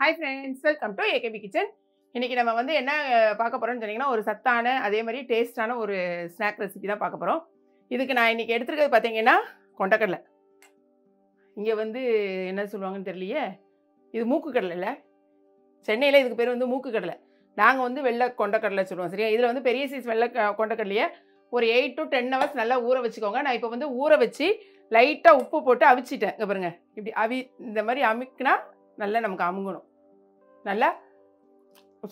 Hi friends, welcome to AKP kitchen. இன்றைக்கி நம்ம வந்து என்ன பார்க்க போகிறோம்னு சொன்னீங்கன்னா, ஒரு சத்தான அதே மாதிரி டேஸ்ட்டான ஒரு ஸ்நாக் ரெசிபி தான் பார்க்க போகிறோம். இதுக்கு நான் இன்றைக்கி எடுத்துருக்கிறது பார்த்தீங்கன்னா கொண்டக்கடலை. இங்கே வந்து என்ன சொல்லுவாங்கன்னு தெரியலையே, இது மூக்கு கடலை இல்லை, சென்னையில் இதுக்கு பேர் வந்து மூக்கு கடலை. நாங்கள் வந்து வெள்ளை கொண்டக்கடலை சொல்லுவோம். சரியா? இதில் வந்து பெரிய சைஸ் வெள்ளை கொண்டக்கடலையை ஒரு 8 to 10 hours நல்லா ஊற வச்சுக்கோங்க. நான் இப்போ வந்து ஊற வச்சு லைட்டாக உப்பு போட்டு அவிச்சிட்டேன். இங்கே பாருங்கள், இப்படி இந்த மாதிரி அமுக்கினா நல்லா நமக்கு அமுங்கணும். நல்லா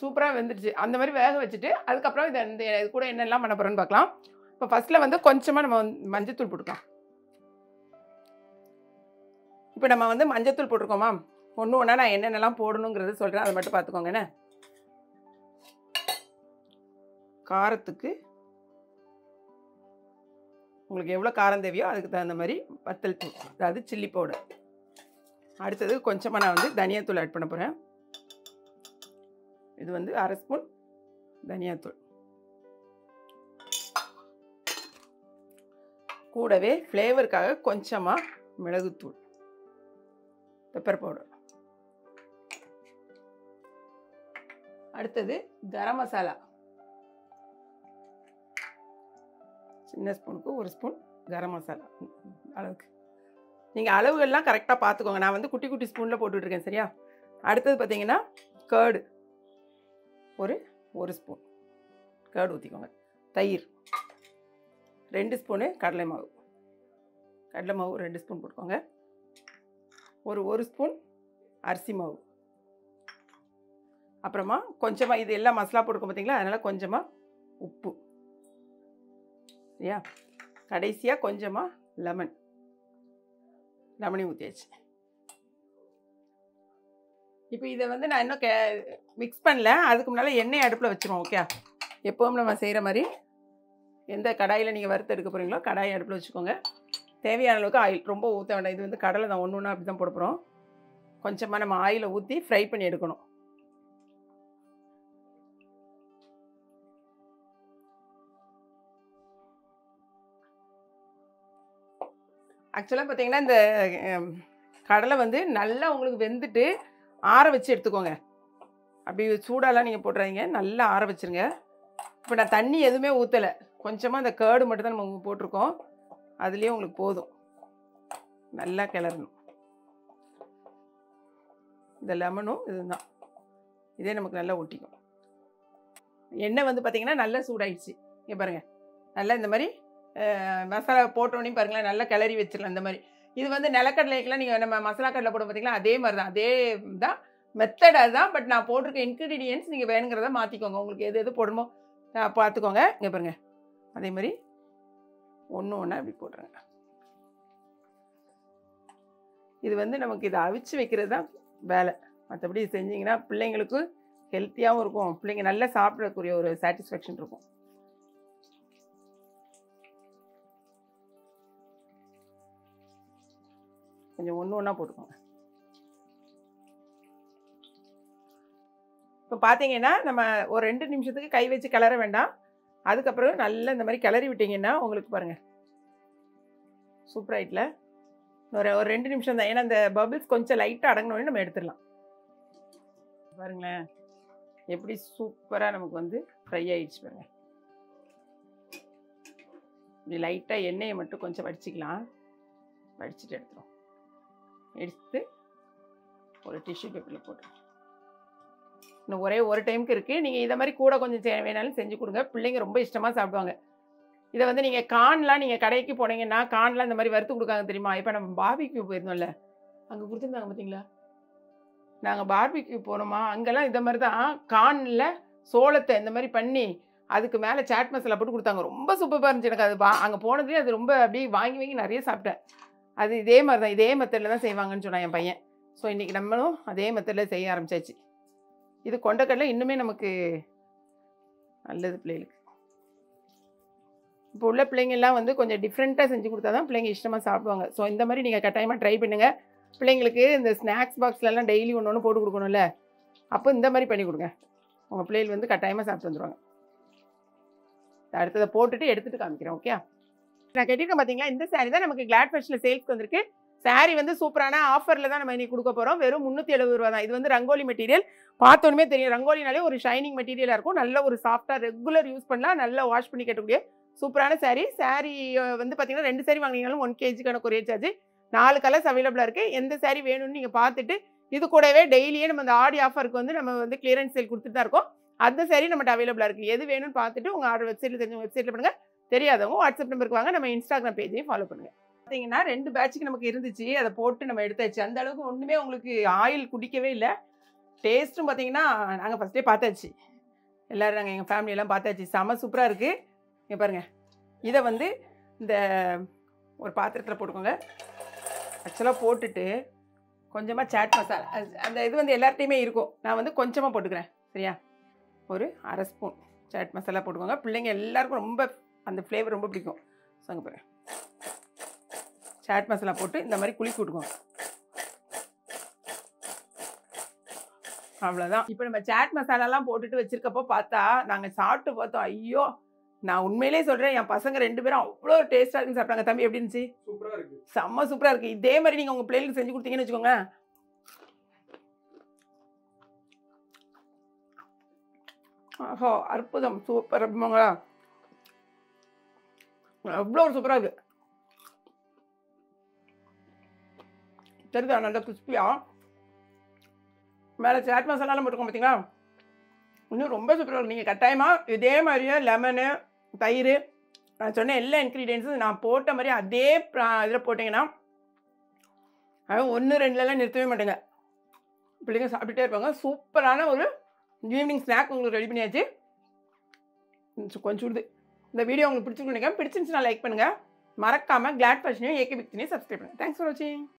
சூப்பராக வெந்துடுச்சு. அந்த மாதிரி வேக வச்சுட்டு அதுக்கப்புறம் இது கூட என்னெல்லாம் பண்ண போகிறோன்னு பார்க்கலாம். இப்போ ஃபஸ்ட்டில் வந்து கொஞ்சமாக நம்ம மஞ்சத்தூள் போட்டுக்கலாம். இப்போ நம்ம வந்து மஞ்சத்தூள் போட்டிருக்கோமா, ஒன்று ஒன்றா நான் என்னென்னலாம் போடணுங்கிறது சொல்கிறேன், அதை மட்டும் பார்த்துக்கோங்கண்ணே. காரத்துக்கு உங்களுக்கு எவ்வளோ காரம் தேவையோ அதுக்கு தகுந்த மாதிரி வத்தல் தூள், அதாவது சில்லி பவுடர். அடுத்தது கொஞ்சமாக நான் வந்து தனியாத்தூள் ஆட் பண்ண போகிறேன். இது வந்து 1/2 ஸ்பூன் தனியாத்தூள். கூடவே ஃப்ளேவருக்காக கொஞ்சமாக மிளகுத்தூள், பெப்பர் பவுடர். அடுத்தது கரம் மசாலா, சின்ன ஸ்பூனுக்கு 1 ஸ்பூன் கரம் மசாலா அளவுக்கு. நீங்கள் அளவுகள்லாம் கரெக்டாக பார்த்துக்கோங்க. நான் வந்து குட்டி குட்டி ஸ்பூனில் போட்டுட்ருக்கேன். சரியா? அடுத்தது பார்த்தீங்கன்னா கர்டு, ஒரு ஸ்பூன் கர்டு ஊற்றிக்கோங்க. தயிர் 2 ஸ்பூனு, கடலை மாவு 2 ஸ்பூன் போட்டுக்கோங்க. ஒரு ஸ்பூன் அரிசி மாவு. அப்புறமா கொஞ்சமாக இது எல்லாம் மசாலா போட்டுக்கோம் பார்த்தீங்களா, அதனால் கொஞ்சமாக உப்பு. சரியா? கடைசியாக கொஞ்சமாக லெமனையும் ஊற்றியாச்சு. இப்போ இதை வந்து நான் இன்னும் மிக்ஸ் பண்ணல. அதுக்கு முன்னால் எண்ணெய் அடுப்பில் வச்சுருவோம். ஓகே, எப்போவும் நம்ம செய்கிற மாதிரி எந்த கடாயில் நீங்கள் வறுத்து எடுக்க போகிறீங்களோ கடாயை அடுப்பில் வச்சுக்கோங்க. தேவையான அளவுக்கு ஆயில், ரொம்ப ஊற்ற வேண்டாம். இது வந்து கடலை தான், ஒன்று ஒன்றா அப்படி தான் போட போகிறோம். கொஞ்சமாக நம்ம ஆயிலை ஊற்றி ஃப்ரை பண்ணி எடுக்கணும். ஆக்சுவலாக பார்த்தீங்கன்னா இந்த கடலை வந்து நல்லா உங்களுக்கு வெந்துட்டு ஆற வச்சு எடுத்துக்கோங்க. அப்படி சூடாலாம் நீங்கள் போட்டுறாதீங்க, நல்லா ஆற வச்சுருங்க. இப்போ நான் தண்ணி எதுவுமே ஊற்றலை, கொஞ்சமாக அந்த கர்டு மட்டும் தான் நம்ம போட்டிருக்கோம். அதுலேயே உங்களுக்கு போதும். நல்லா கிளறணும். இந்த லெமனும் இதுதான், இதே நமக்கு நல்லா ஒட்டிக்கும். எண்ணெய் வந்து பார்த்திங்கன்னா நல்லா சூடாயிடுச்சு. இங்கே பாருங்கள், நல்லா இந்த மாதிரி மசாலா போட்டோன்னே பாருங்களேன், நல்லா கிளறி வச்சிடலாம். இந்த மாதிரி இது வந்து நிலக்கடலைக்கெலாம் நீங்கள் நம்ம மசாலா கடலை போட பார்த்தீங்களா, அதே மாதிரி தான், அதே தான் மெத்தட் அதுதான். பட் நான் போட்டிருக்க இன்க்ரீடியன்ட்ஸ் நீங்கள் வேணுங்கிறத மாற்றிக்கோங்க. உங்களுக்கு எது போடணுமோ பார்த்துக்கோங்க. இங்கே பாருங்கள், அதே மாதிரி ஒன்று ஒன்றா இப்படி போடுறேங்க. இது வந்து நமக்கு இதை அவிச்சு வைக்கிறது தான் வேலை. மற்றபடி செஞ்சிங்கன்னா பிள்ளைங்களுக்கு ஹெல்த்தியாகவும் இருக்கும், பிள்ளைங்க நல்லா சாப்பிடக்கூடிய ஒரு சாட்டிஸ்ஃபேக்ஷன் இருக்கும். கொஞ்சம் ஒன்று ஒன்றா போட்டுக்கோங்க. இப்போ பார்த்தீங்கன்னா நம்ம ஒரு 2 நிமிஷத்துக்கு கை வச்சு கிளற வேண்டாம். அதுக்கப்புறம் நல்லா இந்த மாதிரி கிளறி விட்டிங்கன்னா உங்களுக்கு பாருங்கள் சூப்பராகிட்டல. ஒரு 2 நிமிஷம் தான், ஏன்னா இந்த பபிள்ஸ் கொஞ்சம் லைட்டாக அடங்கினோடனே நம்ம எடுத்துடலாம். பாருங்களேன் எப்படி சூப்பராக நமக்கு வந்து ஃப்ரை ஆகிடுச்சு பாருங்கள். இப்படி லைட்டாக எண்ணெயை மட்டும் கொஞ்சம் வடிச்சிக்கலாம். வடிச்சிட்டு எடுத்துரும். எடுத்து ஒரு டிஷ்யூ பேப்பரில் போட்டு இன்னும் ஒரே ஒரு டைமுக்கு இருக்குது. நீங்கள் இதை மாதிரி கூட கொஞ்சம் வேணாலும் செஞ்சு கொடுங்க, பிள்ளைங்க ரொம்ப இஷ்டமாக சாப்பிடுவாங்க. இதை வந்து நீங்கள் கார்ன்லாம் நீங்கள் கடைக்கு போனீங்கன்னா கார்ன்லாம் இந்த மாதிரி வறுத்து கொடுக்காங்க தெரியுமா. இப்போ நம்ம பார்பிக்யூ போயிருந்தோம்ல, அங்கே கொடுத்துருந்தாங்க பார்த்தீங்களா. நாங்கள் பார்பிக்யூ போனோமா, அங்கெல்லாம் இந்த மாதிரி தான் கார்னில் சோளத்தை இந்த மாதிரி பண்ணி அதுக்கு மேலே சாட் மசாலா போட்டு கொடுத்தாங்க. ரொம்ப சூப்பராக இருந்துச்சு. எனக்கு அது அங்கே போனதுலேயே அது ரொம்ப அப்படியே வாங்கி நிறைய சாப்பிட்டேன். அது இதே மாதிரி தான், இதே மெத்தடில் தான் செய்வாங்கன்னு சொன்னான் என் பையன். ஸோ இன்றைக்கி நம்மளும் அதே மெத்தடில் செய்ய ஆரம்பிச்சாச்சு. இது கொண்டக்கடலை இன்னுமே நமக்கு நல்லது பிள்ளைகளுக்கு. இப்போ உள்ள பிள்ளைங்கள்லாம் வந்து கொஞ்சம் டிஃப்ரெண்ட்டாக செஞ்சு கொடுத்தா தான் பிள்ளைங்க இஷ்டமாக சாப்பிடுவாங்க. ஸோ இந்த மாதிரி நீங்கள் கட்டாயமாக ட்ரை பண்ணுங்கள். பிள்ளைங்களுக்கு இந்த ஸ்நாக்ஸ் பாக்ஸ்லலாம் டெய்லி ஒன்று ஒன்று போட்டு கொடுக்கணும்ல, அப்போ இந்த மாதிரி பண்ணி கொடுங்க. உங்கள் பிள்ளைகள் வந்து கட்டாயமாக சாப்பிட்டு வந்துடுவாங்க. அடுத்ததை போட்டுட்டு எடுத்துகிட்டு காமிக்கிறேன். ஓகே, நான் கட்டியிருக்கேன் பார்த்தீங்களா, இந்த சாரீ தான் நமக்கு கிளாட் ஃபேஷனில் சேல்ஸ்க்கு வந்திருக்கு. சாரீ வந்து சூப்பரான ஆஃபரில் தான் நம்ம இன்னைக்கு கொடுக்க போகிறோம். வெறும் 370 ரூபா தான். இது வந்து ரங்கோலி மெட்டீரியல். பார்த்தோன்னே தெரியும். ரங்கோலினாலே ஒரு ஷைனிங் மெட்டீரியலாக இருக்கும். நல்ல ஒரு சாஃப்டாக ரெகுலர் யூஸ் பண்ணலாம். நல்லா வாஷ் பண்ணி கட்டக்கூடிய சூப்பரான சாரீ. சாரீ வந்து பார்த்தீங்கன்னா 2 சாரீ வாங்கினீங்களும் 1 kgக்கான கொரியர் சார்ஜ். 4 கலர்ஸ் அவைலபிளாக இருக்குது. எந்த சாரீ வேணும்னு நீங்கள் பார்த்துட்டு, இது கூடவே டெய்லியே நம்ம இந்த ஆடி ஆஃபருக்கு வந்து நம்ம வந்து கிளியரன்ஸ் சேல் கொடுத்துட்டு தான் இருக்கோம். அந்த சாரீ நம்மகிட்ட அவைலபிளாக இருக்குது. எது வேணும்னு பார்த்துட்டு உங்கள் ஆர்டர் வெப்சைட்டில் தெரிஞ்சவங்க வெப்சைட்டில் பண்ணுங்கள். தெரியாதவங்க வாட்ஸ்அப் நம்பருக்கு வாங்க. நம்ம இன்ஸ்டாகிராம் பேஜையும் ஃபாலோ பண்ணுங்கள். பார்த்தீங்கன்னா 2 பேட்சுக்கு நமக்கு இருந்துச்சு. அதை போட்டு நம்ம எடுத்தாச்சு. அந்த அளவுக்கு ஒன்றுமே உங்களுக்கு ஆயில் குடிக்கவே இல்லை. டேஸ்ட்டும் பார்த்தீங்கன்னா நாங்கள் ஃபஸ்ட்டே பார்த்தாச்சு. எல்லோரும் நாங்கள் எங்கள் ஃபேமிலியெல்லாம் பார்த்தாச்சு. செம சூப்பராக இருக்குது. இங்கே பாருங்கள். இதை வந்து இந்த ஒரு பாத்திரத்தில் போட்டுக்கோங்க. ஆக்சுவலாக போட்டுட்டு கொஞ்சமாக சாட் மசாலா அந்த இது வந்து எல்லார்ட்டையுமே இருக்கும். நான் வந்து கொஞ்சமாக போட்டுக்கிறேன். சரியா? ஒரு 1/2 ஸ்பூன் சாட் மசாலா போட்டுக்கோங்க. பிள்ளைங்க எல்லாருக்கும் ரொம்ப அந்த ஃப்ளேவர் ரொம்ப பிடிக்கும். ஸோ அங்கே பாருங்கள். சாட் மசாலா போட்டு இந்த மாதிரி குலுக்கி விட்டுக்கோங்க. அவ்வளோதான். இப்போ நம்ம சாட் மசாலாலாம் போட்டுட்டு வச்சுருக்கப்போ பார்த்தா நாங்கள் சாப்பிட்டு பார்த்தோம். ஐயோ, நான் உண்மையிலே சொல்கிறேன், என் பசங்க 2 பேரும் அவ்வளோ டேஸ்ட்டாக இருக்குன்னு சாப்பிட்டாங்க. தம்பி எப்படி இருந்துச்சு? சூப்பராக இருக்குது. செம்ம சூப்பராக இருக்குது. இதே மாதிரி நீங்கள் உங்கள் பிள்ளைகளுக்கு செஞ்சு கொடுத்தீங்கன்னு வச்சுக்கோங்க. ஆஹோ, அற்புதம். சூப்பர் அப்படிமாங்களா? அவ்வளோ சூப்பராக இருக்குது. தெரியுதா? நல்லா கிறிஸ்பியாக மேலே சாட் மசாலாலாம் போட்டுக்கோங்க. பார்த்தீங்களா? இன்னும் ரொம்ப சூப்பராக இருக்கும். நீங்கள் கட்டாயமாக இதே மாதிரியே லெமனு, தயிர், நான் சொன்ன எல்லா இன்க்ரீடியன்ஸும் நான் போட்ட மாதிரி அதே இதில் போட்டிங்கன்னா அது 1, 2லலாம் நிறுத்தவே மாட்டேங்க. பிள்ளைங்க சாப்பிட்டுட்டே இருப்பாங்க. சூப்பரான ஒரு ஈவினிங் ஸ்நாக் உங்களுக்கு ரெடி பண்ணியாச்சு. கொஞ்சம் சுடுது. இந்த வீடியோ உங்களுக்கு பிடிச்சிருக்குன்னு நினைக்கிறேன். பிடிச்சிருந்துச்சுன்னா லைக் பண்ணுங்கள். மறக்காமல் கிளாட் ஃபேஷனையும் ஏகே பிக்சனையும் சப்ஸ்கிரைப் பண்ணுங்கள். தேங்க்ஸ் ஃபார் வாட்சிங்.